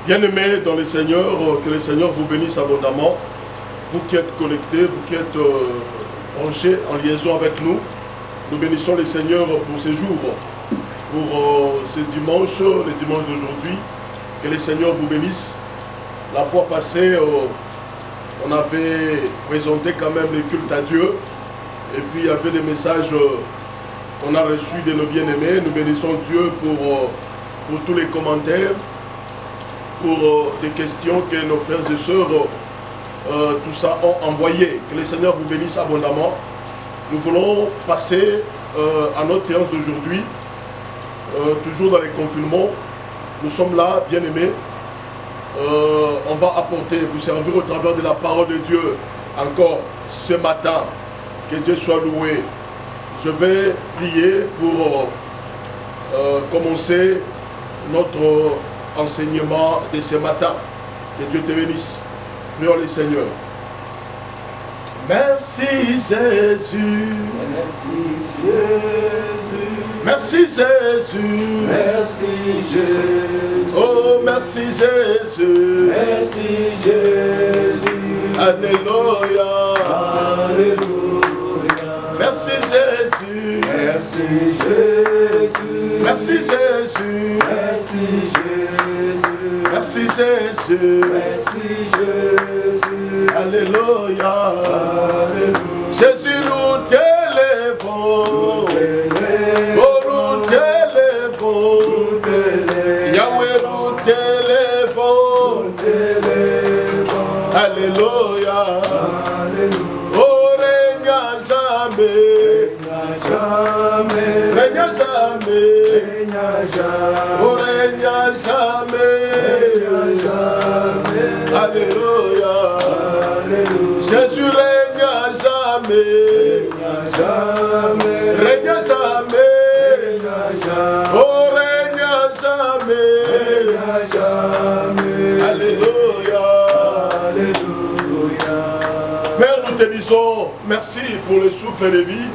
Bien-aimés dans le Seigneur, que le Seigneur vous bénisse abondamment. Vous qui êtes connectés, vous qui êtes branchés en liaison avec nous, nous bénissons le Seigneur pour ces jours, pour ce dimanche, le dimanche d'aujourd'hui. Que le Seigneur vous bénisse. La fois passée, on avait présenté quand même le culte à Dieu. Et puis il y avait des messages qu'on a reçus de nos bien-aimés. Nous bénissons Dieu pour tous les commentaires, pour des questions que nos frères et sœurs, tout ça, ont envoyées. Que le Seigneur vous bénisse abondamment. Nous voulons passer à notre séance d'aujourd'hui, toujours dans les confinements. Nous sommes là, bien-aimés. On va apporter, vous servir au travers de la parole de Dieu encore ce matin. Que Dieu soit loué. Je vais prier pour commencer notre enseignement de ce matin. Que Dieu te bénisse. Prions le Seigneur. Merci Jésus. Merci Jésus. Merci Jésus. Oh, merci Jésus. Merci Jésus. Alléluia. Alléluia. Merci Jésus. Merci Jésus. Merci Jésus. Merci Jésus. Merci Jésus. Merci Jésus. Alléluia. Alléluia. Jésus, nous t'élèvons. Oh, nous t'élèvons. Yahweh, nous t'élèvons. Alléluia. Oh, règne à jamais. Règne à jamais. Oh, règne à jamais. Alléluia. Jésus règne à jamais. Règne à jamais. Oh, règne à jamais. Alléluia. Père, nous te disons merci pour le souffle de vie.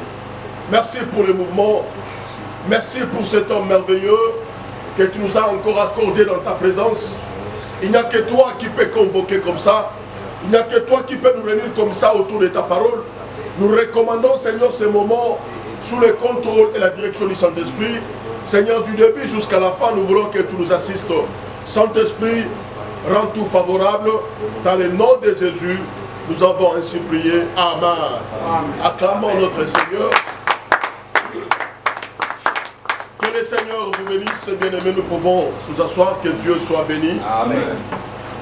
Merci pour le mouvement. Merci pour cet homme merveilleux que tu nous as encore accordé dans ta présence. Il n'y a que toi qui peux convoquer comme ça. Il n'y a que toi qui peux nous réunir comme ça autour de ta parole. Nous recommandons, Seigneur, ce moment sous le contrôle et la direction du Saint-Esprit. Seigneur, du début jusqu'à la fin, nous voulons que tu nous assistes. Saint-Esprit, rends tout favorable. Dans le nom de Jésus, nous avons ainsi prié. Amen. Acclamons notre Seigneur. Que le Seigneur vous bénisse, bien-aimés, nous pouvons nous asseoir, que Dieu soit béni. Amen.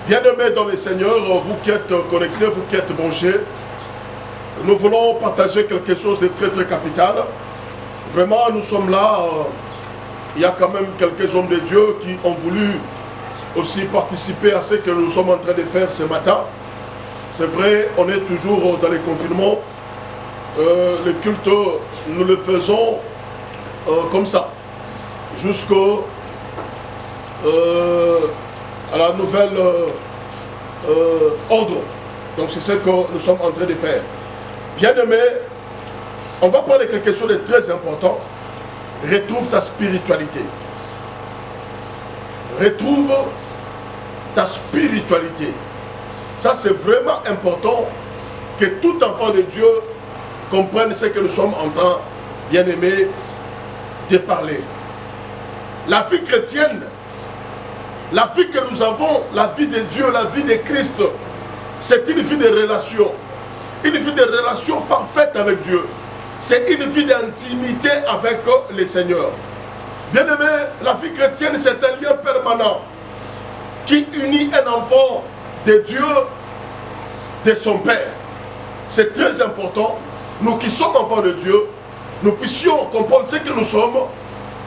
Bien-aimés dans le Seigneur, vous qui êtes connectés, vous qui êtes branchés, nous voulons partager quelque chose de très très capital. Vraiment, nous sommes là, il y a quand même quelques hommes de Dieu qui ont voulu aussi participer à ce que nous sommes en train de faire ce matin. C'est vrai, on est toujours dans les confinements. Le culte, nous le faisons comme ça, jusqu'au à la nouvelle ordre. Donc c'est ce que nous sommes en train de faire. Bien-aimé, on va parler de quelque chose de très important. Retrouve ta spiritualité. Retrouve ta spiritualité. Ça c'est vraiment important que tout enfant de Dieu comprenne ce que nous sommes en train, bien-aimé, de parler. La vie chrétienne, la vie que nous avons, la vie de Dieu, la vie de Christ, c'est une vie de relation. Une vie de relation parfaite avec Dieu. C'est une vie d'intimité avec le Seigneur. Bien-aimé, la vie chrétienne, c'est un lien permanent qui unit un enfant de Dieu, de son Père. C'est très important. Nous qui sommes enfants de Dieu, nous puissions comprendre ce que nous sommes,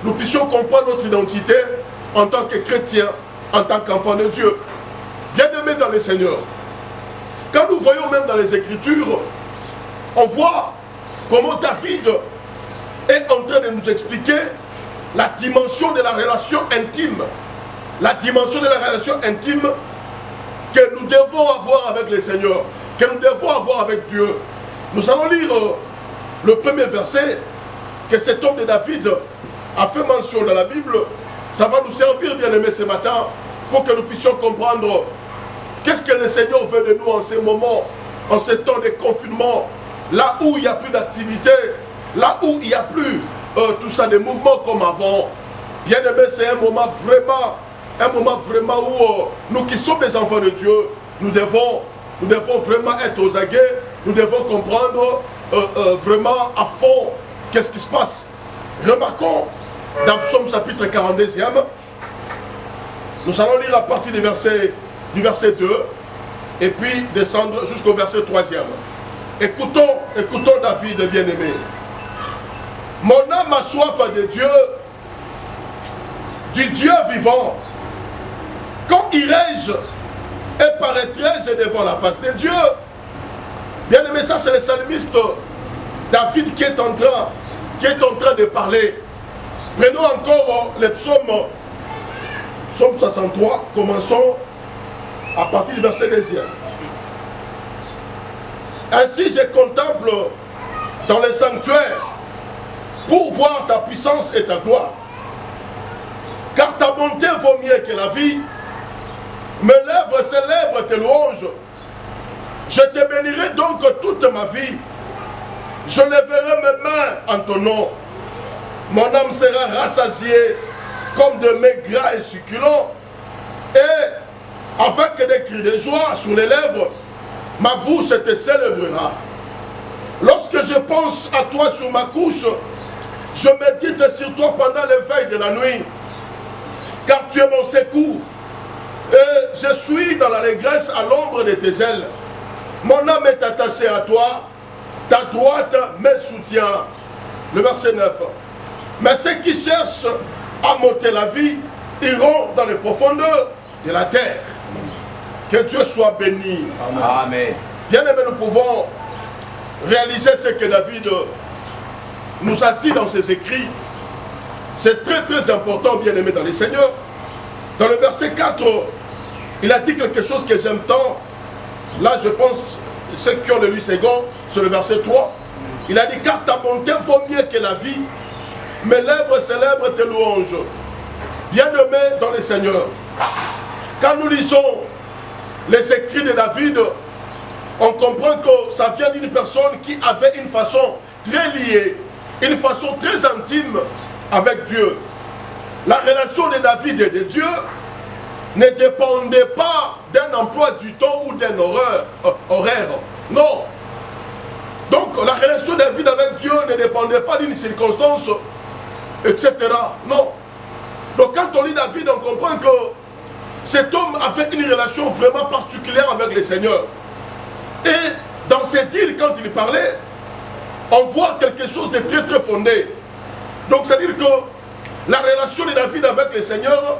nous puissions comprendre notre identité en tant que chrétiens, en tant qu'enfants de Dieu. Bien-aimés dans le Seigneur. Quand nous voyons même dans les Écritures, on voit comment David est en train de nous expliquer la dimension de la relation intime. La dimension de la relation intime que nous devons avoir avec le Seigneur, que nous devons avoir avec Dieu. Nous allons lire le premier verset que cet homme de David a fait mention dans la Bible. Ça va nous servir, bien aimé, ce matin, pour que nous puissions comprendre qu'est-ce que le Seigneur veut de nous en ces moments, en ces temps de confinement, là où il n'y a plus d'activité, là où il n'y a plus tout ça, des mouvements comme avant. Bien aimé, c'est un moment vraiment où nous qui sommes des enfants de Dieu, nous devons vraiment être aux aguets, nous devons comprendre vraiment à fond qu'est-ce qui se passe. Remarquons dans Psaume chapitre 42e, nous allons lire à partir du verset 2 et puis descendre jusqu'au verset 3e. Écoutons David bien-aimé. Mon âme a soif de Dieu, du Dieu vivant. Quand irai-je et paraîtrai-je devant la face de Dieu? Bien-aimé, ça c'est le psalmiste David qui est en train de parler. Prenons encore le psaume 63, commençons à partir du verset 2e. Ainsi je contemple dans les sanctuaires pour voir ta puissance et ta gloire. Car ta bonté vaut mieux que la vie. Mes lèvres célèbrent tes louanges. Je te bénirai donc toute ma vie. Je lèverai mes mains en ton nom. Mon âme sera rassasiée comme de mets gras et succulents. Et avec des cris de joie sur les lèvres, ma bouche te célébrera. Lorsque je pense à toi sur ma couche, je médite sur toi pendant l'éveil de la nuit. Car tu es mon secours. Et je suis dans l'allégresse à l'ombre de tes ailes. Mon âme est attachée à toi. Ta droite me soutient. Le verset 9. Mais ceux qui cherchent à monter la vie iront dans les profondeurs de la terre. Que Dieu soit béni. Amen. Bien-aimés, nous pouvons réaliser ce que David nous a dit dans ses écrits. C'est très important, bien-aimés dans les Seigneurs. Dans le verset 4, il a dit quelque chose que j'aime tant. Là, je pense, ceux qui ont lu second, sur le verset 3, il a dit, car ta bonté vaut mieux que la vie. Mes lèvres célèbrent tes louanges. Bien-aimés dans les Seigneurs, quand nous lisons les écrits de David, on comprend que ça vient d'une personne qui avait une façon très liée, une façon très intime avec Dieu. La relation de David et de Dieu ne dépendait pas d'un emploi du temps ou d'un horaire. Non. Donc la relation de David avec Dieu ne dépendait pas d'une circonstance, etc. Non. Donc quand on lit David, on comprend que cet homme avait une relation vraiment particulière avec le Seigneur. Et dans ses dires, quand il parlait, on voit quelque chose de très fondé. Donc c'est-à-dire que la relation de David avec le Seigneur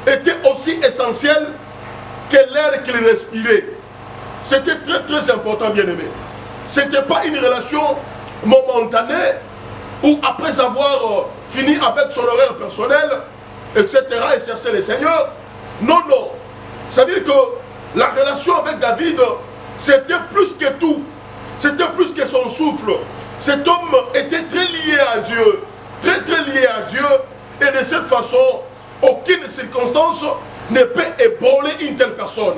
était aussi essentielle que l'air qu'il respirait. C'était très important, bien-aimé. Ce n'était pas une relation momentanée où après avoir fini avec son horaire personnel, etc., et chercher le Seigneur. Non. C'est-à-dire que la relation avec David, c'était plus que tout. C'était plus que son souffle. Cet homme était très lié à Dieu. Très lié à Dieu. Et de cette façon, aucune circonstance ne peut ébranler une telle personne.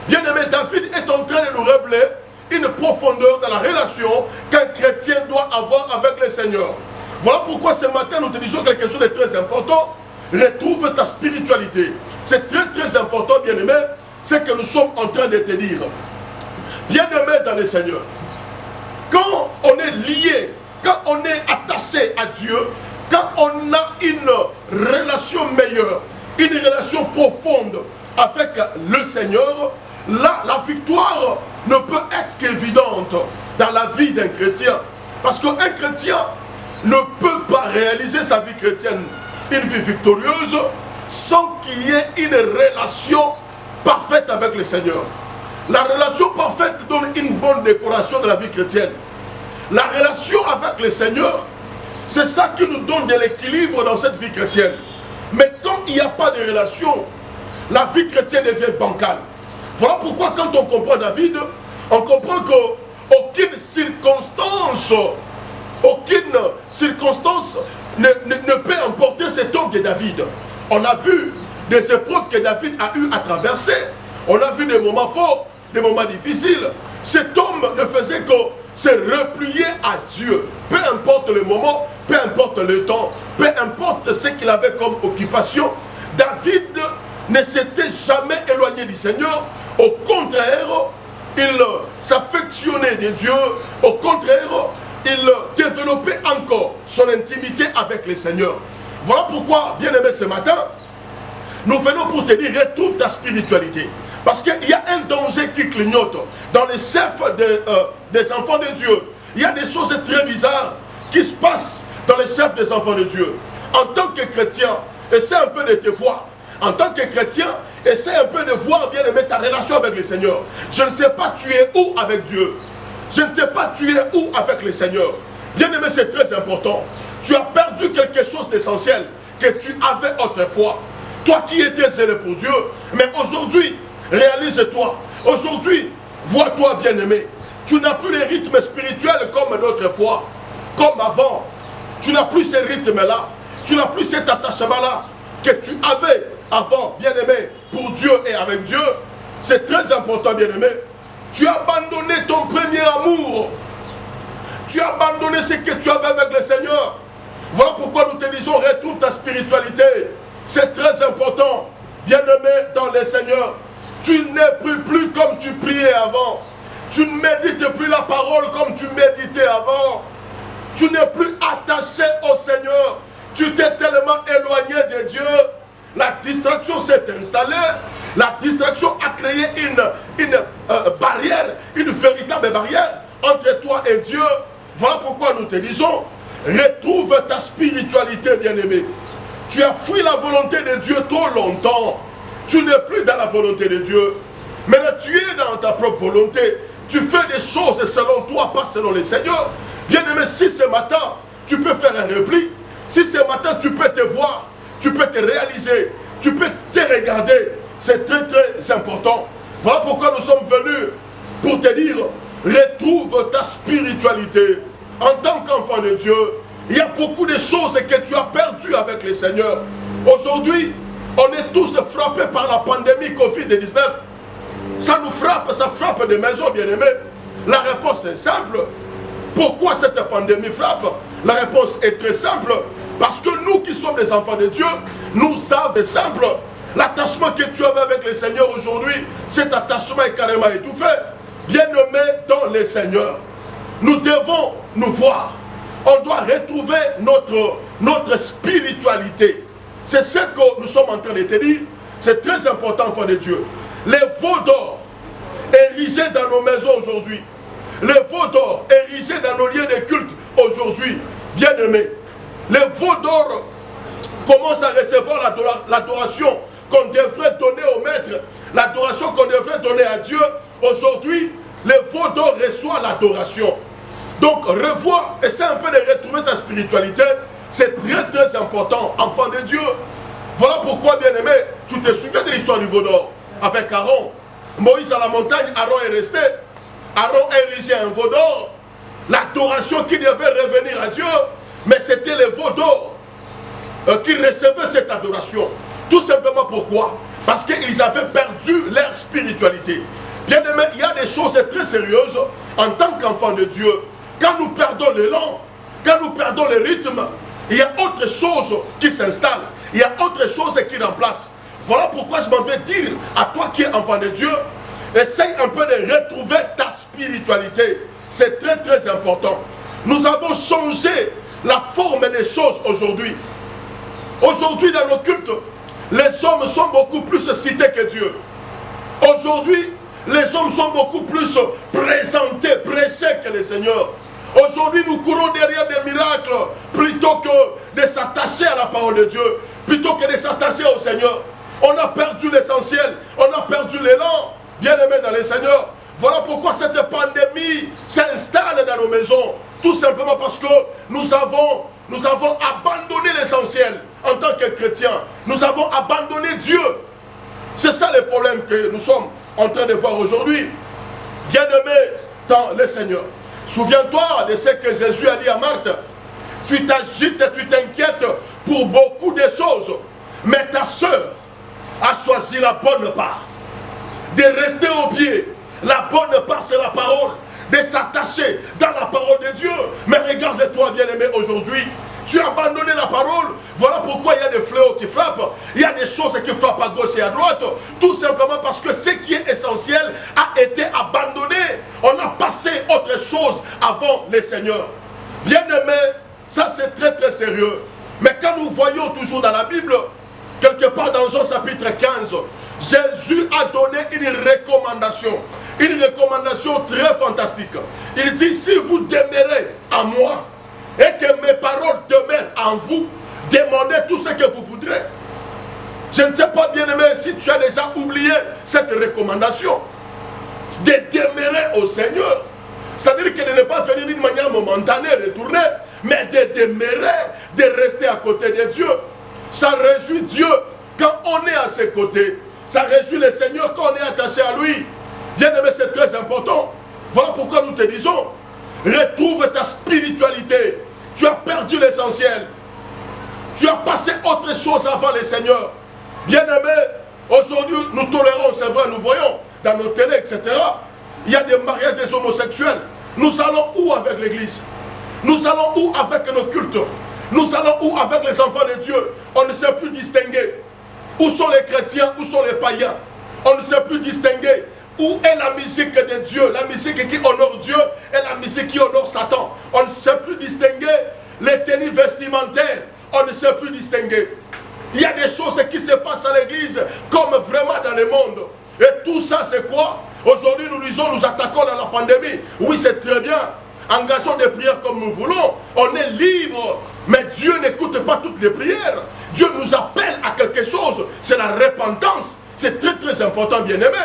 Bien-aimé, David est en train de nous révéler une profondeur dans la relation qu'un chrétien doit avoir avec le Seigneur. Voilà pourquoi ce matin nous te disons quelque chose de très important. Retrouve ta spiritualité. C'est très important, bien-aimé, ce que nous sommes en train de te dire. Bien-aimé dans le Seigneur, quand on est lié, quand on est attaché à Dieu, quand on a une relation meilleure, une relation profonde avec le Seigneur, là, la victoire ne peut être qu'évidente dans la vie d'un chrétien. Parce qu'un chrétien ne peut pas réaliser sa vie chrétienne, une vie victorieuse, sans qu'il y ait une relation parfaite avec le Seigneur. La relation parfaite donne une bonne décoration de la vie chrétienne. La relation avec le Seigneur, c'est ça qui nous donne de l'équilibre dans cette vie chrétienne. Mais quand il n'y a pas de relation, la vie chrétienne devient bancale. Voilà pourquoi quand on comprend David, on comprend qu'aucune circonstance ne peut emporter cet homme de David. On a vu des épreuves que David a eu à traverser. On a vu des moments forts, des moments difficiles. Cet homme ne faisait que se replier à Dieu. Peu importe le moment, peu importe le temps, peu importe ce qu'il avait comme occupation, David ne s'était jamais éloigné du Seigneur. Au contraire, il s'affectionnait de Dieu. Au contraire, il développait encore son intimité avec le Seigneur. Voilà pourquoi, bien-aimé, ce matin, nous venons pour te dire, retrouve ta spiritualité. Parce qu'il y a un danger qui clignote dans les chefs des enfants de Dieu. Il y a des choses très bizarres qui se passent dans les chefs des enfants de Dieu. En tant que chrétien, essaie un peu de te voir. En tant que chrétien, essaie un peu de voir, bien aimé, ta relation avec le Seigneur. Je ne sais pas tu es où avec Dieu. Je ne sais pas tu es où avec le Seigneur. Bien aimé, c'est très important. Tu as perdu quelque chose d'essentiel que tu avais autrefois. Toi qui étais zélé pour Dieu, mais aujourd'hui, réalise-toi. Aujourd'hui, vois-toi bien aimé. Tu n'as plus les rythmes spirituels comme d'autres fois, comme avant. Tu n'as plus ces rythmes-là. Tu n'as plus cet attachement-là que tu avais avant, bien aimé, pour Dieu et avec Dieu. C'est très important, bien aimé. Tu as abandonné ton premier amour. Tu as abandonné ce que tu avais avec le Seigneur. Voilà pourquoi nous te disons, retrouve ta spiritualité. C'est très important, bien aimé dans le Seigneur. Tu n'es plus comme tu priais avant. Tu ne médites plus la parole comme tu méditais avant. Tu n'es plus attaché au Seigneur. Tu t'es tellement éloigné de Dieu. La distraction s'est installée. La distraction a créé une barrière, une véritable barrière entre toi et Dieu. Voilà pourquoi nous te disons, retrouve ta spiritualité, bien-aimé. Tu as fui la volonté de Dieu trop longtemps. Tu n'es plus dans la volonté de Dieu. Maintenant, tu es dans ta propre volonté. Tu fais des choses selon toi, pas selon le Seigneur. Bien-aimé, si ce matin, tu peux faire un repli, si ce matin, tu peux te voir, tu peux te réaliser, tu peux te regarder, c'est très très important. Voilà pourquoi nous sommes venus pour te dire, retrouve ta spiritualité. En tant qu'enfant de Dieu, il y a beaucoup de choses que tu as perdues avec le Seigneur. Aujourd'hui, on est tous frappés par la pandémie Covid-19. Ça nous frappe, ça frappe des maisons, bien-aimés. La réponse est simple. Pourquoi cette pandémie frappe? La réponse est très simple. Parce que nous qui sommes des enfants de Dieu, nous savons, c'est simple. L'attachement que tu avais avec le Seigneur aujourd'hui, cet attachement est carrément étouffé. Bien-aimés dans le Seigneur, nous devons nous voir. On doit retrouver notre spiritualité. C'est ce que nous sommes en train de te dire. C'est très important, enfant de Dieu. Les veaux d'or érigés dans nos maisons aujourd'hui, les veaux d'or érigés dans nos lieux de culte aujourd'hui, bien-aimés, les veaux d'or commencent à recevoir l'adoration qu'on devrait donner au Maître, l'adoration qu'on devrait donner à Dieu. Aujourd'hui, les veaux d'or reçoivent l'adoration. Donc, revois, essaie un peu de retrouver ta spiritualité. C'est très très important, enfant de Dieu. Voilà pourquoi, bien-aimé, tu te souviens de l'histoire du veau d'or avec Aaron. Moïse à la montagne, Aaron est resté. Aaron a érigé un veau d'or. L'adoration qui devait revenir à Dieu, mais c'était les veaux d'or qui recevaient cette adoration. Tout simplement pourquoi? Parce qu'ils avaient perdu leur spiritualité. Bien-aimé, il y a des choses très sérieuses en tant qu'enfant de Dieu. Quand nous perdons l'élan, quand nous perdons le rythme, il y a autre chose qui s'installe. Il y a autre chose qui remplace. Voilà pourquoi je m'en vais dire à toi qui es enfant de Dieu, essaye un peu de retrouver ta spiritualité. C'est très très important. Nous avons changé la forme des choses aujourd'hui. Aujourd'hui dans nos cultes, les hommes sont beaucoup plus cités que Dieu. Aujourd'hui, les hommes sont beaucoup plus présentés, prêchés que le Seigneur. Aujourd'hui, nous courons derrière des miracles plutôt que de s'attacher à la parole de Dieu, plutôt que de s'attacher au Seigneur. On a perdu l'essentiel, on a perdu l'élan, bien-aimés dans le Seigneur. Voilà pourquoi cette pandémie s'installe dans nos maisons. Tout simplement parce que nous avons abandonné l'essentiel en tant que chrétiens. Nous avons abandonné Dieu. C'est ça le problème que nous sommes en train de voir aujourd'hui. Bien-aimés dans le Seigneur. Souviens-toi de ce que Jésus a dit à Marthe. Tu t'agites et tu t'inquiètes pour beaucoup de choses. Mais ta sœur a choisi la bonne part, de rester au pied. La bonne part, c'est la parole, de s'attacher dans la parole de Dieu. Mais regarde-toi, bien-aimé, aujourd'hui, tu as abandonné la parole. Voilà pourquoi il y a des fléaux qui frappent. Il y a des choses qui frappent à gauche et à droite. Tout simplement parce que ce qui est essentiel a été abandonné. On a passé autre chose avant les seigneurs. Bien-aimé, ça c'est très très sérieux. Mais quand nous voyons toujours dans la Bible, quelque part dans Jean chapitre 15, Jésus a donné une recommandation très fantastique. Il dit, si vous demeurez en moi, et que mes paroles demeurent en vous, demandez tout ce que vous voudrez. Je ne sais pas, bien-aimé, si tu as déjà oublié cette recommandation de demeurer au Seigneur. C'est-à-dire que de ne pas venir d'une manière momentanée, retourner, mais de demeurer, de rester à côté de Dieu. Ça réjouit Dieu quand on est à ses côtés. Ça réjouit le Seigneur quand on est attaché à lui. Bien-aimé, c'est très important. Voilà pourquoi nous te disons, retrouve ta spiritualité. Tu as perdu l'essentiel. Tu as passé autre chose avant les seigneurs. Bien-aimé, aujourd'hui, nous tolérons, c'est vrai, nous voyons dans nos télés, etc. Il y a des mariages des homosexuels. Nous allons où avec l'église? Nous allons où avec nos cultes? Nous allons où avec les enfants de Dieu? On ne sait plus distinguer. Où sont les chrétiens? Où sont les païens? On ne sait plus distinguer. Où est la musique de Dieu? La musique qui honore Dieu et la musique qui honore Satan. On ne sait plus distinguer les tenues vestimentaires. On ne sait plus distinguer. Il y a des choses qui se passent à l'église comme vraiment dans le monde. Et tout ça c'est quoi? Aujourd'hui nous disons, nous attaquons à la pandémie. Oui, c'est très bien. Engageons des prières comme nous voulons. On est libre. Mais Dieu n'écoute pas toutes les prières. Dieu nous appelle à quelque chose. C'est la repentance. C'est très très important, bien-aimé.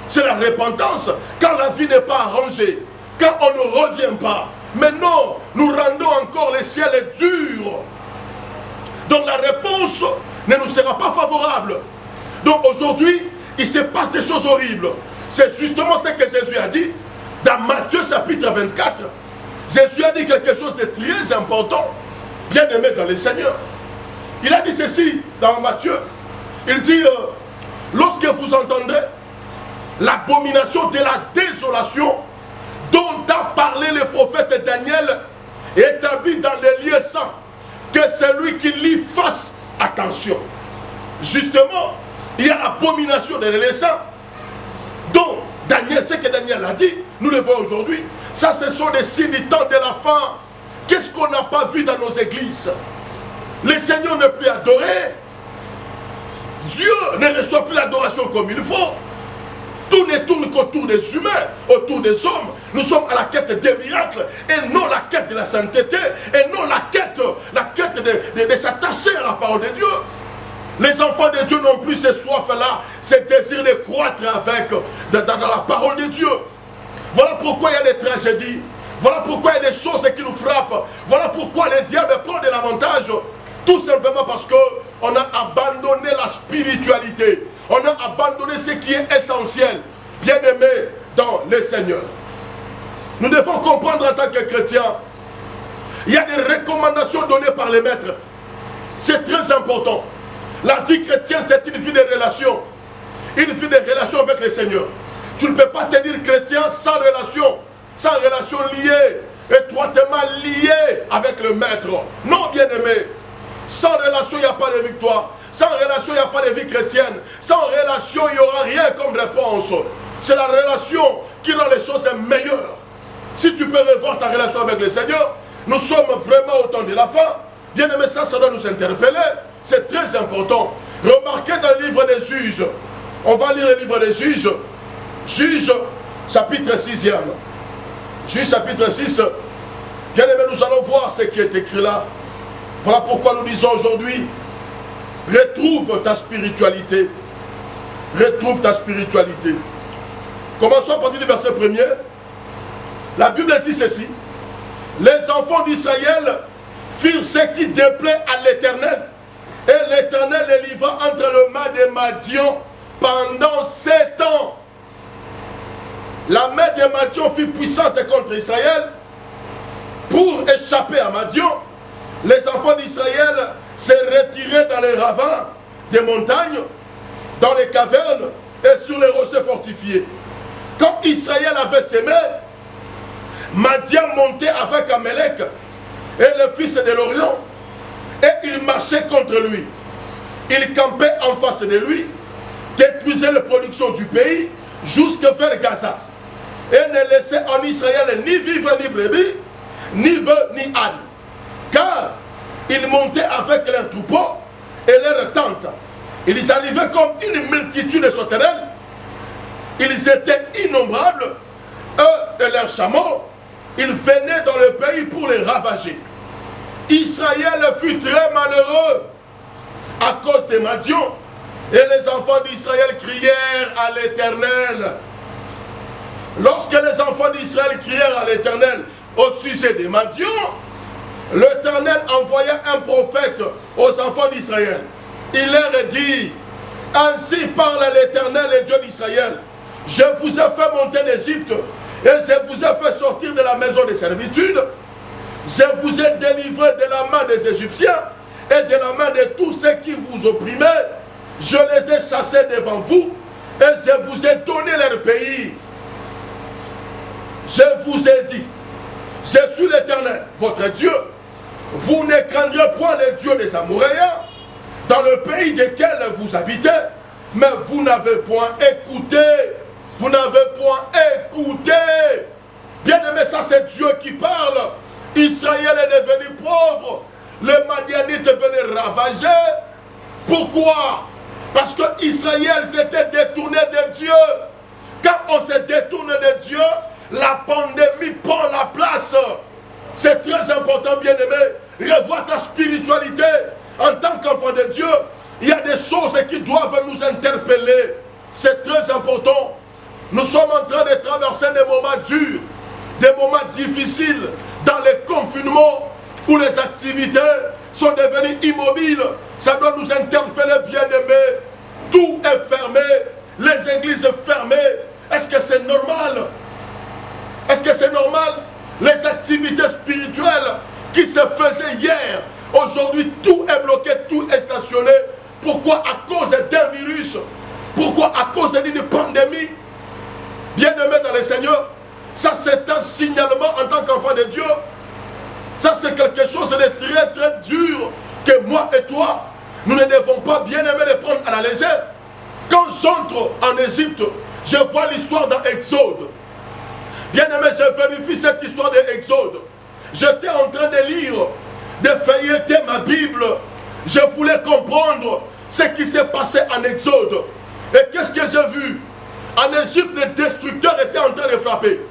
C'est la repentance. Quand la vie n'est pas arrangée, quand on ne revient pas. Mais non, nous rendons encore le ciel dur. Donc la réponse ne nous sera pas favorable. Donc aujourd'hui, il se passe des choses horribles. C'est justement ce que Jésus a dit dans Matthieu chapitre 24. Jésus a dit quelque chose de très important, bien aimé dans le Seigneur. Il a dit ceci dans Matthieu. Il dit, lorsque vous entendrez l'abomination de la désolation dont a parlé le prophète Daniel, établi dans les lieux saints, que celui qui lit fasse attention. Justement, il y a l'abomination des lieux saints dont Daniel, ce que Daniel a dit, nous le voyons aujourd'hui. Ça, ce sont des signes du temps de la fin. Qu'est-ce qu'on n'a pas vu dans nos églises? Le Seigneur n'est plus adoré. Dieu ne reçoit plus l'adoration comme il faut. Tout ne tourne qu'autour des humains, autour des hommes. Nous sommes à la quête des miracles et non la quête de la sainteté et non la quête de s'attacher à la parole de Dieu. Les enfants de Dieu n'ont plus ce soif-là, ce désir de croître avec, dans la parole de Dieu. Voilà pourquoi il y a des tragédies. Voilà pourquoi il y a des choses qui nous frappent. Voilà pourquoi les diables prennent de l'avantage. Tout simplement parce qu'on a abandonné la spiritualité. On a abandonné ce qui est essentiel, bien aimé dans le Seigneur. Nous devons comprendre en tant que chrétiens, il y a des recommandations données par les maîtres. C'est très important. La vie chrétienne, c'est une vie de relation. Une vie de relation avec le Seigneur. Tu ne peux pas te dire chrétien sans relation liée, étroitement liée avec le maître. Non, bien aimé. Sans relation, il n'y a pas de victoire. Sans relation, il n'y a pas de vie chrétienne. Sans relation, il n'y aura rien comme réponse. C'est la relation qui rend les choses meilleures. Si tu peux revoir ta relation avec le Seigneur, nous sommes vraiment au temps de la fin. Bien aimé, ça doit nous interpeller. C'est très important. Remarquez dans le livre des Juges. On va lire le livre des Juges. Juges, chapitre 6e. Juges, chapitre 6. Bien aimé, nous allons voir ce qui est écrit là. Voilà pourquoi nous disons aujourd'hui, retrouve ta spiritualité. Retrouve ta spiritualité. Commençons à partir du verset 1er. La Bible dit ceci. Les enfants d'Israël firent ce qui déplaît à l'Éternel. Et l'Éternel les livra entre les mains des Madian pendant 7 ans. La main des Madian fut puissante contre Israël. Pour échapper à Madian, les enfants d'Israël se retiraient dans les ravins des montagnes dans les cavernes et sur les rochers fortifiés. Quand Israël avait semé, Madian montait avec Amalek et le fils de l'Orient, et il marchait contre lui. Il campait en face de lui, détruisait les productions du pays jusqu'à vers Gaza, et ne laissait en Israël ni vivre ni brebis, ni bœufs ni ânes, car ils montaient avec leurs troupeaux et leurs tentes. Ils arrivaient comme une multitude sauterelles. Ils étaient innombrables, eux et leurs chameaux. Ils venaient dans le pays pour les ravager. Israël fut très malheureux à cause des Madians, et les enfants d'Israël crièrent à l'Éternel. Lorsque les enfants d'Israël crièrent à l'Éternel au sujet des Madians, l'Éternel envoya un prophète aux enfants d'Israël. Il leur dit: ainsi parle l'Éternel, le Dieu d'Israël. Je vous ai fait monter d'Égypte et je vous ai fait sortir de la maison de servitude. Je vous ai délivré de la main des Égyptiens et de la main de tous ceux qui vous opprimaient. Je les ai chassés devant vous et je vous ai donné leur pays. Je vous ai dit: je suis l'Éternel, votre Dieu. Vous ne craindrez point les dieux des Amoréens dans le pays desquels vous habitez, mais vous n'avez point écouté. Vous n'avez point écouté. Bien aimé, ça c'est Dieu qui parle. Israël est devenu pauvre. Les Madianites venaient ravager. Pourquoi? Parce que Israël s'était détourné de Dieu. Quand on se détourne de Dieu, la pandémie prend la place. C'est très important, bien aimé. Revois ta spiritualité. En tant qu'enfant de Dieu, il y a des choses qui doivent nous interpeller. C'est très important. Nous sommes en train de traverser des moments durs, des moments difficiles, dans les confinements où les activités sont devenues immobiles. Ça doit nous interpeller, bien aimés. Tout est fermé, les églises fermées. Est-ce que c'est normal? Est-ce que c'est normal? Les activités spirituelles qui se faisaient hier, aujourd'hui tout est bloqué, tout est stationné. Pourquoi? À cause d'un virus. Pourquoi? À cause d'une pandémie. Bien-aimés dans le Seigneur, ça c'est un signalement en tant qu'enfant de Dieu. Ça c'est quelque chose de très très dur que moi et toi, nous ne devons pas, bien-aimés, les prendre à la légère. Quand j'entre en Égypte, je vois l'histoire dans Exode. Bien-aimés, je vérifie cette histoire de Exode. J'étais en train de lire, de feuilleter ma Bible. Je voulais comprendre ce qui s'est passé en Exode. Et qu'est-ce que j'ai vu? En Égypte, les destructeurs étaient en train de frapper.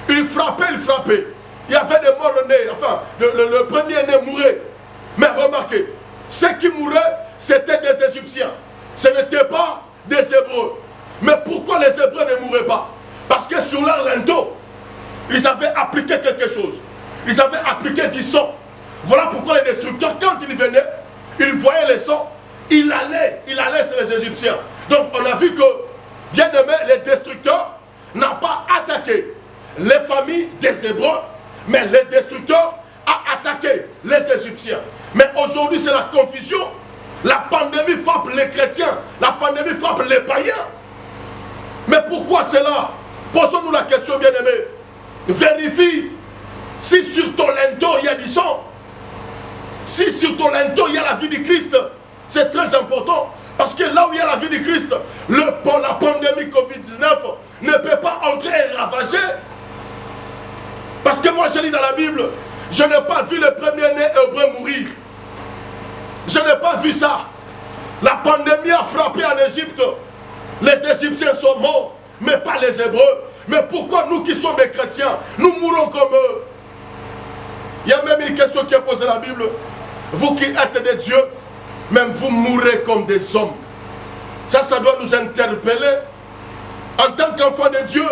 Ils frappaient, ils frappaient. Il y avait des morts-nés, enfin, le premier-né mourait. Mais remarquez, ceux qui mouraient, c'était des Égyptiens. Ce n'était pas des Hébreux. Mais pourquoi les Hébreux ne mouraient pas? Parce que sur leur linteau, ils avaient appliqué quelque chose. Ils avaient appliqué du sang. Voilà pourquoi les destructeurs, quand ils venaient, ils voyaient le sang, il allait sur les Égyptiens. Donc on a vu que, bien aimé, les destructeurs n'ont pas attaqué les familles des Hébreux, mais les destructeurs ont attaqué les Égyptiens. Mais aujourd'hui c'est la confusion. La pandémie frappe les chrétiens, la pandémie frappe les païens. Mais pourquoi cela? Posons-nous la question, bien aimé. Vérifie si sur ton linteau il y a du sang. Si sur ton linteau il y a la vie du Christ. C'est très important. Parce que là où il y a la vie du Christ, la pandémie Covid-19 ne peut pas entrer et ravager. Parce que moi je lis dans la Bible, je n'ai pas vu le premier-né hébreu mourir. Je n'ai pas vu ça. La pandémie a frappé en Égypte. Les Égyptiens sont morts, mais pas les Hébreux. Mais pourquoi nous qui sommes des chrétiens, nous mourons comme eux? Il y a même une question qui est posée dans la Bible. Vous qui êtes des dieux, même vous mourrez comme des hommes. Ça doit nous interpeller. En tant qu'enfants de Dieu,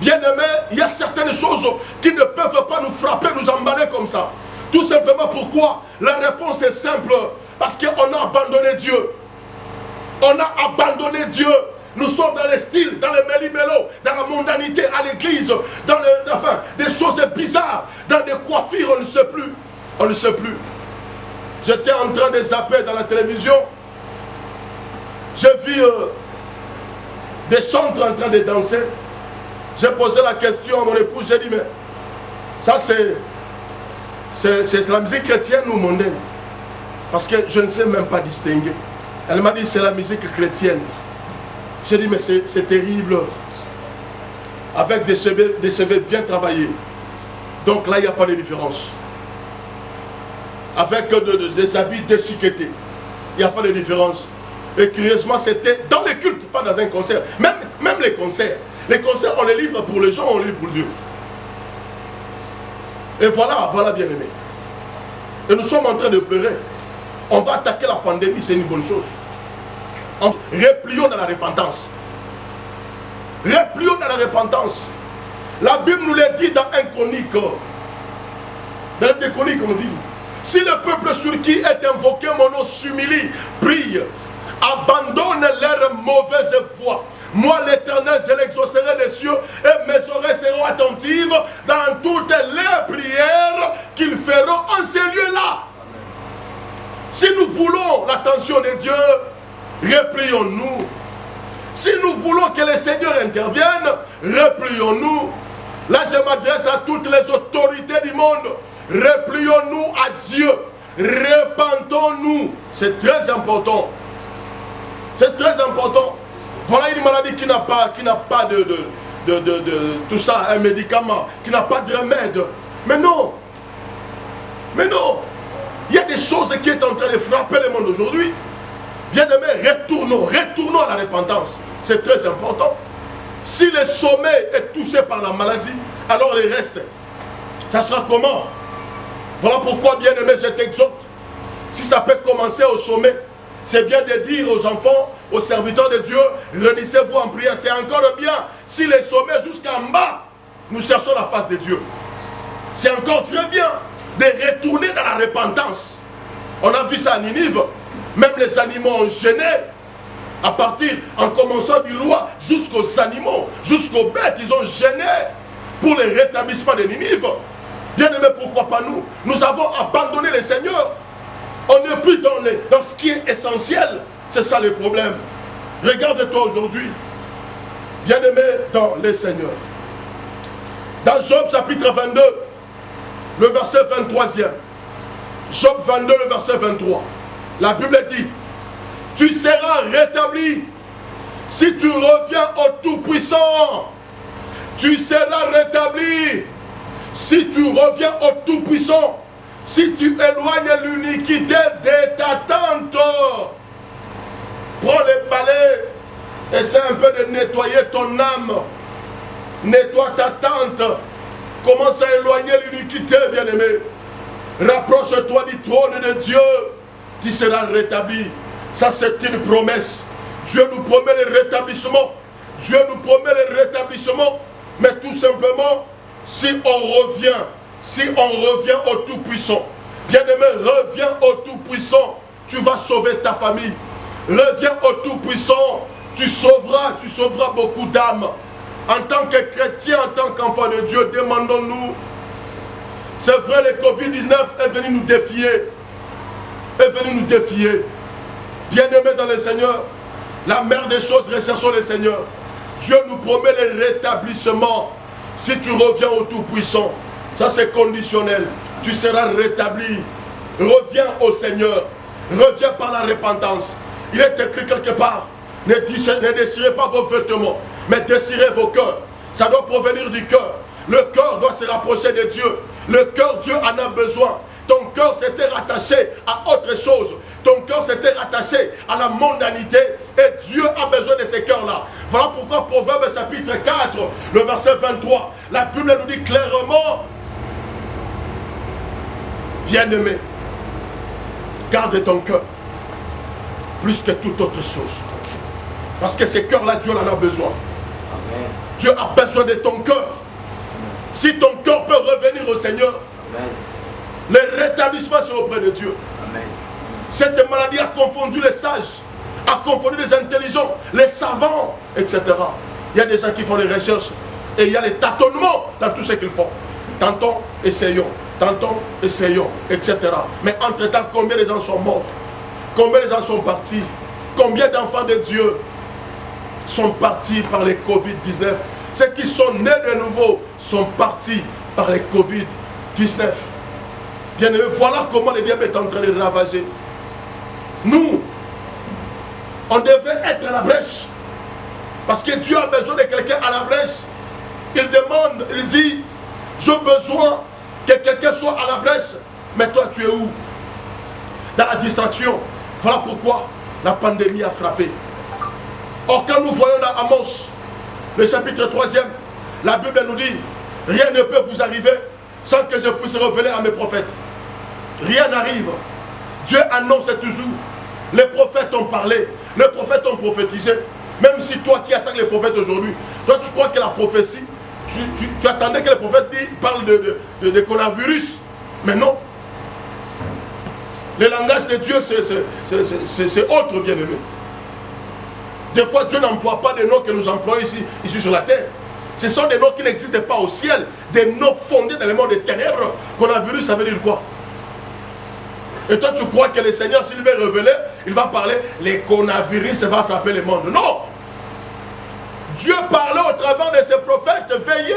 bien-aimés, il y a certaines choses qui ne peuvent pas nous frapper, nous emballer comme ça. Tout simplement pourquoi? La réponse est simple. Parce qu'on a abandonné Dieu. On a abandonné Dieu. Nous sommes dans les styles, dans le méli-mélo, dans la mondanité à l'église, dans des choses bizarres, dans des coiffures, on ne sait plus. On ne sait plus. J'étais en train de zapper dans la télévision. J'ai vu des chantres en train de danser. J'ai posé la question à mon épouse, j'ai dit, mais ça c'est la musique chrétienne ou mondaine? Parce que je ne sais même pas distinguer. Elle m'a dit, c'est la musique chrétienne. J'ai dit, mais c'est terrible. Avec des cheveux bien travaillés. Donc là, il n'y a pas de différence. Avec des habits déchiquetés. Il n'y a pas de différence. Et curieusement, c'était dans les cultes, pas dans un concert. Même les concerts. Les concerts, on les livre pour les gens, on les livre pour Dieu. Et voilà bien aimé. Et nous sommes en train de pleurer. On va attaquer la pandémie, c'est une bonne chose. Replions dans la repentance. Replions dans la repentance. La Bible nous l'a dit dans 1 Chronique. Dans les Chroniques, on nous dit, si le peuple sur qui est invoqué mon nom s'humilie, prie, abandonne leur mauvaise voie. Moi, l'Éternel, je l'exaucerai des cieux et mes oreilles seront attentives dans toutes les prières qu'ils feront en ces lieux-là. Si nous voulons l'attention de Dieu, replions-nous. Si nous voulons que le Seigneur intervienne, replions-nous. Là, je m'adresse à toutes les autorités du monde. Replions-nous à Dieu. Repentons-nous. C'est très important. C'est très important. Voilà une maladie qui n'a pas de tout ça, un médicament, qui n'a pas de remède. Mais non. Mais non. Il y a des choses qui sont en train de frapper le monde aujourd'hui. Bien-aimés, retournons à la repentance. C'est très important. Si le sommet est touché par la maladie, alors le reste, ça sera comment? Voilà pourquoi, bien-aimés, je t'exhorte. Si ça peut commencer au sommet, c'est bien de dire aux enfants, aux serviteurs de Dieu, réunissez-vous en prière. C'est encore bien. Si le sommet jusqu'en bas, nous cherchons la face de Dieu. C'est encore très bien de retourner dans la repentance. On a vu ça à Ninive. Même les animaux ont gêné. À partir, en commençant du roi jusqu'aux animaux, jusqu'aux bêtes, ils ont gêné pour le rétablissement de Ninive. Bien aimé, pourquoi pas nous? Nous avons abandonné le Seigneur. On n'est plus dans ce qui est essentiel. C'est ça le problème. Regarde-toi aujourd'hui. Bien aimé dans le Seigneur. Dans Job chapitre 22, le verset 23e. Job 22, le verset 23. La Bible dit, tu seras rétabli si tu reviens au Tout-Puissant. Tu seras rétabli si tu reviens au Tout-Puissant. Si tu éloignes l'iniquité de ta tente. Prends les balais, essaie un peu de nettoyer ton âme. Nettoie ta tente. Commence à éloigner l'iniquité, bien-aimé. Rapproche-toi du trône de Dieu. Tu seras rétabli. Ça, c'est une promesse. Dieu nous promet le rétablissement. Dieu nous promet le rétablissement. Mais tout simplement, si on revient au Tout-Puissant. Bien-aimé, reviens au Tout-Puissant. Tu vas sauver ta famille. Reviens au Tout-Puissant. Tu sauveras beaucoup d'âmes. En tant que chrétien, en tant qu'enfant de Dieu, demandons-nous. C'est vrai, le Covid-19 est venu nous défier. Bien-aimés dans le Seigneur, la mère des choses, recherchons le Seigneur. Dieu nous promet le rétablissement. Si tu reviens au Tout-Puissant, ça c'est conditionnel. Tu seras rétabli. Reviens au Seigneur. Reviens par la repentance. Il est écrit quelque part, ne désirez pas vos vêtements, mais désirez vos cœurs. Ça doit provenir du cœur. Le cœur doit se rapprocher de Dieu. Le cœur, Dieu en a besoin. Ton cœur s'était rattaché à autre chose. Ton cœur s'était rattaché à la mondanité. Et Dieu a besoin de ces cœurs-là. Voilà pourquoi Proverbe chapitre 4, le verset 23, la Bible nous dit clairement, bien-aimé, garde ton cœur plus que toute autre chose. Parce que ces cœurs-là, Dieu en a besoin. Amen. Dieu a besoin de ton cœur. Si ton cœur peut revenir au Seigneur, amen, le rétablissement c'est auprès de Dieu. Amen. Cette maladie a confondu les sages, a confondu les intelligents, les savants, etc. Il y a des gens qui font des recherches et il y a les tâtonnements dans tout ce qu'ils font. Tantôt, essayons, etc. Mais entre-temps, combien de gens sont morts? Combien de gens sont partis? Combien d'enfants de Dieu sont partis par les Covid-19? Ceux qui sont nés de nouveau sont partis par les Covid-19. Bien aimé, voilà comment le diable est en train de ravager. Nous, on devait être à la brèche. Parce que Dieu a besoin de quelqu'un à la brèche. Il demande, il dit, j'ai besoin que quelqu'un soit à la brèche. Mais toi, tu es où? Dans la distraction. Voilà pourquoi la pandémie a frappé. Or, quand nous voyons dans Amos, le chapitre 3e, la Bible nous dit, rien ne peut vous arriver sans que je puisse révéler à mes prophètes. Rien n'arrive. Dieu annonce toujours. Les prophètes ont parlé, les prophètes ont prophétisé. Même si toi qui attaques les prophètes aujourd'hui, toi tu crois que la prophétie, tu attendais que les prophètes parlent de coronavirus. Mais non. Le langage de Dieu, c'est autre, bien aimé. Des fois, Dieu n'emploie pas des noms que nous employons ici sur la terre. Ce sont des noms qui n'existent pas au ciel, des noms fondés dans le monde des ténèbres. Coronavirus, ça veut dire quoi? Et toi, tu crois que le Seigneur, s'il veut révéler, il va parler, les coronavirus, ça va frapper le monde. Non! Dieu parlait au travers de ses prophètes, veillez,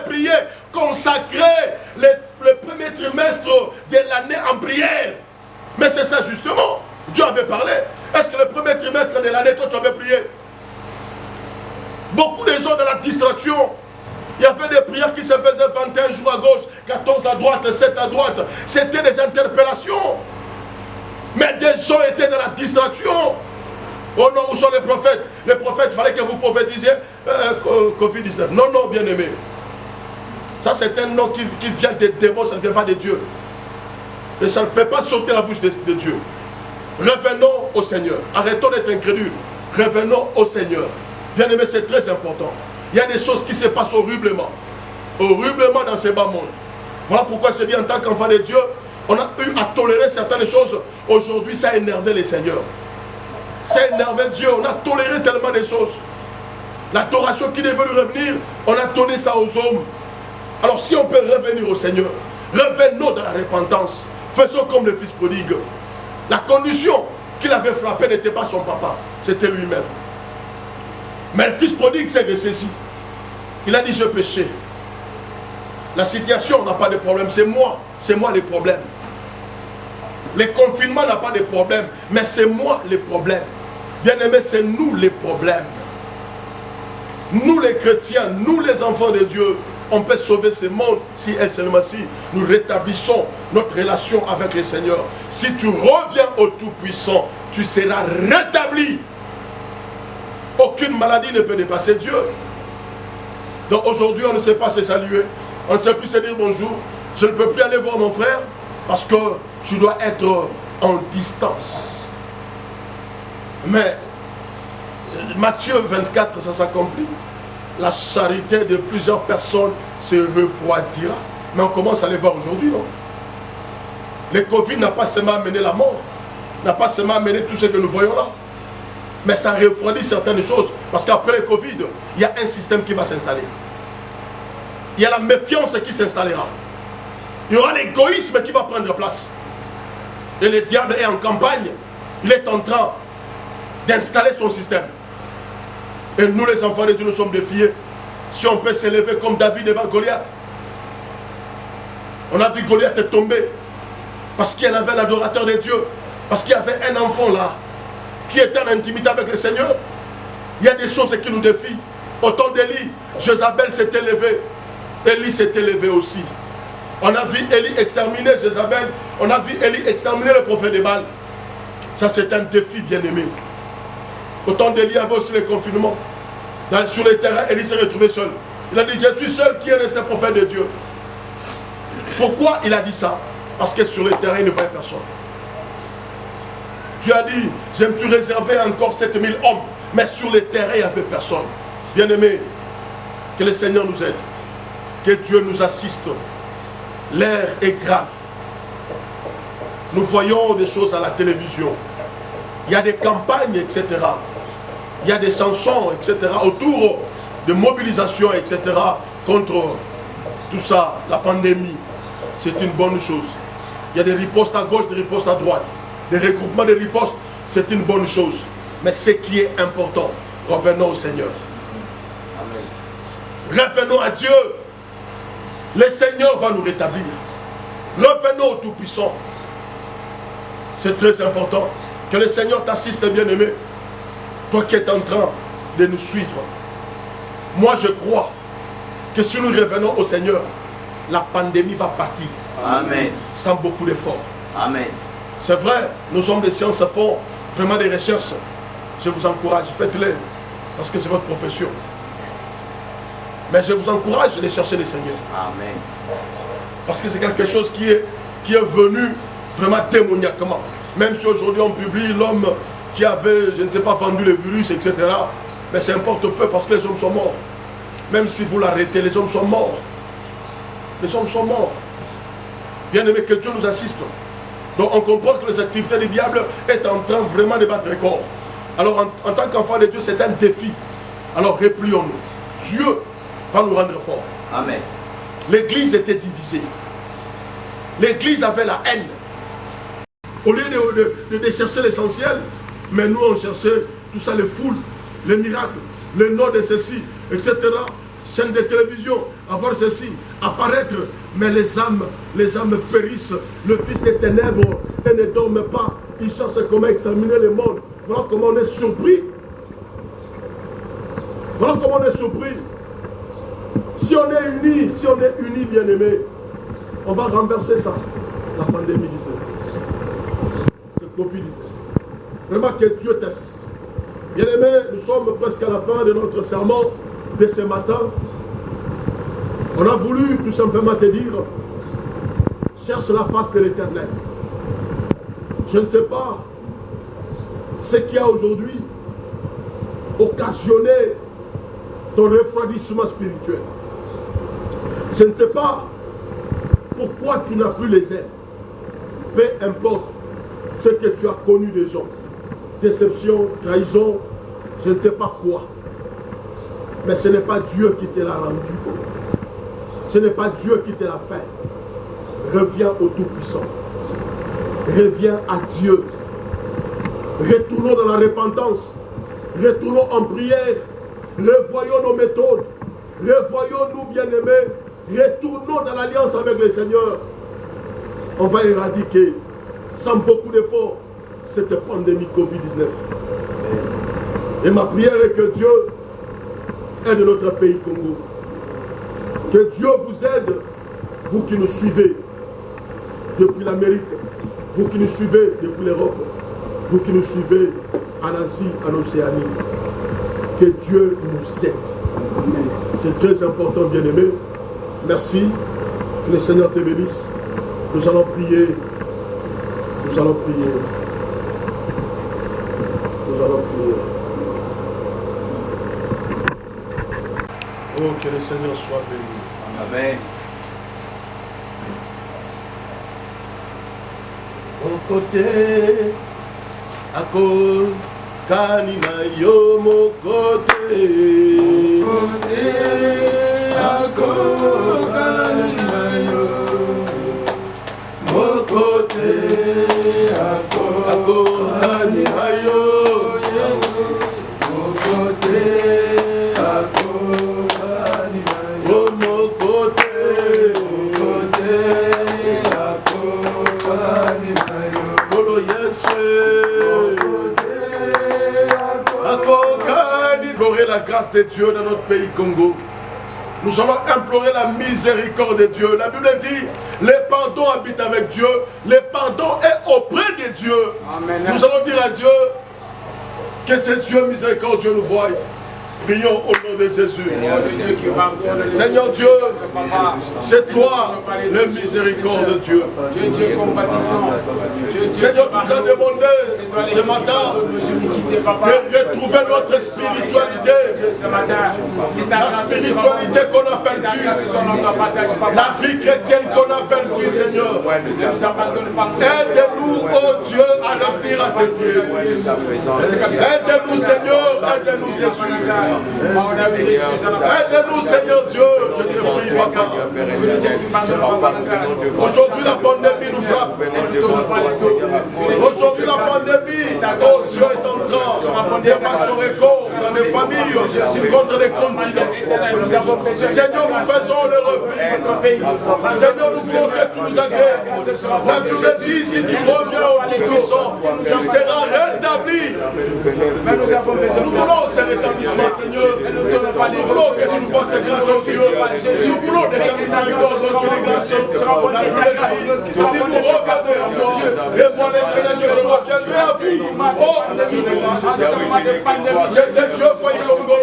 priez, consacrez le premier trimestre de l'année en prière. Mais c'est ça justement, Dieu avait parlé. Est-ce que le premier trimestre de l'année, toi tu avais prié? Beaucoup de gens dans la distraction, il y avait des prières qui se faisaient 21 jours à gauche, 14 à droite, 7 à droite. C'était des interpellations. Mais des gens étaient dans la distraction. Oh non, où sont les prophètes? Les prophètes, il fallait que vous prophétisiez Covid-19. Non, non, bien aimé. Ça, c'est un nom qui vient des démons, ça ne vient pas de Dieu. Et ça ne peut pas sortir la bouche de Dieu. Revenons au Seigneur. Arrêtons d'être incrédules. Revenons au Seigneur. Bien aimé, c'est très important. Il y a des choses qui se passent horriblement. Horriblement dans ce bas monde. Voilà pourquoi je dis en tant qu'enfant de Dieu, on a eu à tolérer certaines choses. Aujourd'hui, ça a énervé les seigneurs. Ça a énervé Dieu. On a toléré tellement de choses. L'adoration qui devait lui revenir, on a donné ça aux hommes. Alors si on peut revenir au Seigneur, revenons dans la repentance. Faisons comme le fils prodigue. La condition qu'il avait frappé n'était pas son papa, c'était lui-même. Mais le fils prodigue s'est ressaisi. Il a dit, je péché. La situation n'a pas de problème, c'est moi le problème. Le confinement n'a pas de problème, mais c'est moi le problème. Bien aimé, c'est nous les problèmes. Nous les chrétiens, nous les enfants de Dieu, on peut sauver ce monde si et seulement si nous rétablissons notre relation avec le Seigneur. Si tu reviens au Tout-Puissant, tu seras rétabli. Aucune maladie ne peut dépasser Dieu. Donc aujourd'hui, on ne sait pas se saluer. On ne sait plus se dire bonjour. Je ne peux plus aller voir mon frère parce que tu dois être en distance. Mais Matthieu 24, ça s'accomplit. La charité de plusieurs personnes se refroidira. Mais on commence à les voir aujourd'hui, non? Le Covid n'a pas seulement amené la mort, n'a pas seulement amené tout ce que nous voyons là. Mais ça refroidit certaines choses. Parce qu'après le Covid, il y a un système qui va s'installer. Il y a la méfiance qui s'installera. Il y aura l'égoïsme qui va prendre place. Et le diable est en campagne. Il est en train d'installer son système. Et nous les enfants de Dieu, nous sommes défiés. Si on peut s'élever comme David devant Goliath. On a vu Goliath tomber. Parce qu'il y avait l'adorateur de Dieu. Parce qu'il y avait un enfant là. Qui était en intimité avec le Seigneur. Il y a des choses qui nous défient. Au temps d'Élie, Jézabel s'est élevée. Élie s'est élevé aussi. On a vu Élie exterminer Jézabel. On a vu Élie exterminer le prophète de Baal. Ça, c'est un défi bien aimé. Au temps d'Élie, il y avait aussi le confinement. Sur le terrain, Élie s'est retrouvé seul. Il a dit, je suis seul qui est resté prophète de Dieu. Pourquoi il a dit ça? Parce que sur le terrain, il ne voyait personne. Tu as dit, je me suis réservé encore 7000 hommes. Mais sur le terrain, il n'y avait personne. Bien aimé, que le Seigneur nous aide. Que Dieu nous assiste. L'air est grave. Nous voyons des choses à la télévision. Il y a des campagnes, etc. Il y a des chansons, etc. autour de mobilisations, etc. contre tout ça, la pandémie. C'est une bonne chose. Il y a des ripostes à gauche, des ripostes à droite. Des regroupements de ripostes. c'est une bonne chose. Mais ce qui est important, revenons au Seigneur. Revenons à Dieu. Le Seigneur va nous rétablir. Revenons au Tout-Puissant. C'est très important que le Seigneur t'assiste, bien-aimé. Toi qui es en train de nous suivre. Moi, je crois que si nous revenons au Seigneur, la pandémie va partir. Amen. Sans beaucoup d'efforts. Amen. C'est vrai, nos hommes de science font vraiment des recherches. Je vous encourage, faites-les. Parce que c'est votre profession. Mais je vous encourage de chercher le Seigneur. Amen. Parce que c'est quelque chose qui est venu vraiment démoniaquement. Même si aujourd'hui on publie l'homme qui avait, je ne sais pas, vendu le virus, etc. Mais ça importe peu parce que les hommes sont morts. Même si vous l'arrêtez, les hommes sont morts. Les hommes sont morts. Bien aimé, que Dieu nous assiste. Donc on comprend que les activités du diable est en train vraiment de battre record. Alors en tant qu'enfant de Dieu, c'est un défi. Alors replions-nous. Dieu va nous rendre forts. Amen. L'église était divisée. L'église avait la haine. Au lieu de chercher l'essentiel, mais nous on cherchait tout ça, les foules, les miracles, le nom de ceci, etc. Chaîne de télévision, avoir ceci, apparaître, mais les âmes périssent. Le fils des ténèbres et ne dorment pas. Il cherche comment examiner le monde. Voilà comment on est surpris. Voilà comment on est surpris. Si on est unis, bien-aimés, on va renverser ça, la pandémie 19. C'est Covid-19. Vraiment que Dieu t'assiste. Bien-aimés, nous sommes presque à la fin de notre sermon de ce matin. On a voulu tout simplement te dire, cherche la face de l'Éternel. Je ne sais pas ce qui a aujourd'hui occasionné ton refroidissement spirituel. Je ne sais pas pourquoi tu n'as plus les ailes. Peu importe ce que tu as connu des gens. Déception, trahison, je ne sais pas quoi. Mais ce n'est pas Dieu qui te l'a rendu. Ce n'est pas Dieu qui te l'a fait. Reviens au Tout-Puissant. Reviens à Dieu. Retournons dans la repentance. Retournons en prière. Revoyons nos méthodes. Revoyons-nous, bien-aimés. Retournons dans l'alliance avec le Seigneur. On va éradiquer, sans beaucoup d'efforts, cette pandémie Covid-19. Et ma prière est que Dieu aide notre pays Congo. Que Dieu vous aide, vous qui nous suivez depuis l'Amérique, vous qui nous suivez depuis l'Europe, vous qui nous suivez en Asie, en Océanie. Que Dieu nous aide. C'est très important, bien-aimé. Merci. Que le Seigneur te bénisse. Nous allons prier. Nous allons prier. Nous allons prier. Oh, que le Seigneur soit béni. Amen. Au côté, à côté, Kanina yo mon côté. À côté, Mon côté, à côté, Kanina yo. mon côté, à côté, Oh, mon côté, à côté, Kolo Yesu. Implorer la grâce de Dieu dans notre pays Congo. Nous allons implorer la miséricorde de Dieu. La Bible dit, le pardon habite avec Dieu, le pardon est auprès de Dieu. Amen. Nous allons dire à Dieu que ses yeux miséricordieux nous voient. Prions au nom de Jésus. Seigneur Dieu, c'est toi le miséricorde de Dieu. Dieu compatissant. Seigneur, tu nous as demandé ce matin de retrouver notre spiritualité. La spiritualité qu'on a perdue. La vie chrétienne qu'on a perdue, Seigneur. Aide-nous, oh Dieu, à revenir à tes pieds. Aide-nous, Seigneur. Aide-nous, Jésus. Aide-nous, Seigneur Dieu, je te prie, Papa. Aujourd'hui, la pandémie nous frappe. Aujourd'hui, la pandémie, oh Dieu, est en train de battre écho dans les familles, contre les continents. Seigneur, nous faisons le repli. Seigneur, nous voulons que tu nous agrées. La Bible dit, si tu reviens au Tout-Puissant, tu seras rétabli. Nous voulons ce rétablissement, Seigneur. Nous voulons que tu nous fasses grâce au Dieu. Nous voulons de ta miséricorde, oh Dieu, les grâces. La Bible dit, si vous regardez à moi, et moi l'éternel Dieu, je reviendrai à vous. Oh, Dieu de grâce. Que tes yeux voient Congo.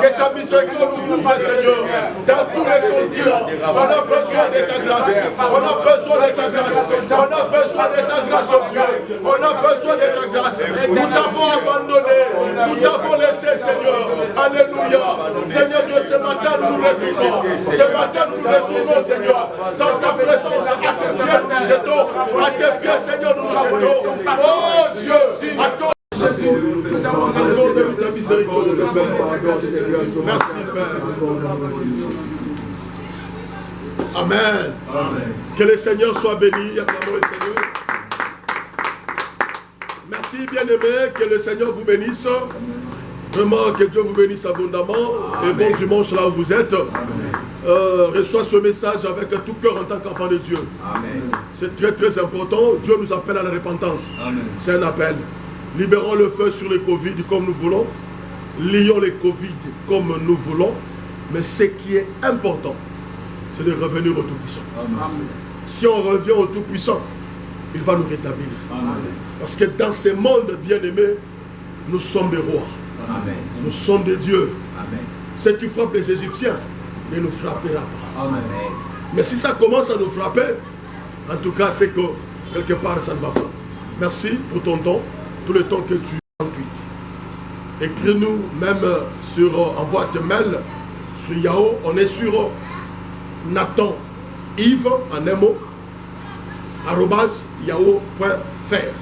Que ta miséricorde nous couvre, Seigneur. Dans tous les continents, on a besoin de ta grâce. On a besoin de ta grâce. On a besoin de ta grâce, oh Dieu. On a besoin de ta grâce. Nous t'avons abandonné. Nous t'avons laissé, Seigneur. Alléluia. Seigneur Dieu, ce matin, nous nous retournons. Ce matin, nous nous retournons, Seigneur. Dans ta présence, à tes pieds, nous nous jetons. À tes pieds, Seigneur, nous nous jetons. Oh Dieu, accorde accorde-nous ta miséricorde, Père. Merci, Père. Amen. Amen. Que le Seigneur soit béni. Acclamons le Seigneur. Merci, bien-aimés. Que le Seigneur vous bénisse. Vraiment, que Dieu vous bénisse abondamment. Amen. Et bon dimanche là où vous êtes. Reçois ce message avec tout cœur en tant qu'enfant de Dieu. C'est très très important. Dieu nous appelle à la repentance. C'est un appel. Libérons le feu sur les Covid comme nous voulons. Lions les Covid comme nous voulons. Mais ce qui est important, c'est de revenir au Tout-Puissant. Si on revient au Tout-Puissant, il va nous rétablir. Amen. Parce que dans ce monde bien-aimé, nous sommes des rois. Amen. Nous sommes des dieux. Amen. Ce qui frappe les Égyptiens ne nous frappera pas. Amen. Mais si ça commence à nous frapper, en tout cas, c'est que quelque part, ça ne va pas. Merci pour ton temps, tout le temps que tu as. Écris-nous même envoie tes mails sur Yahoo. On est sur Nathan Yves en un mot @yahoo.fr.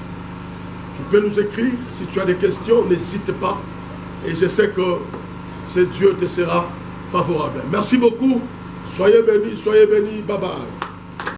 Tu peux nous écrire si tu as des questions, n'hésite pas. Et je sais que ce Dieu te sera favorable. Merci beaucoup. Soyez bénis, bye bye.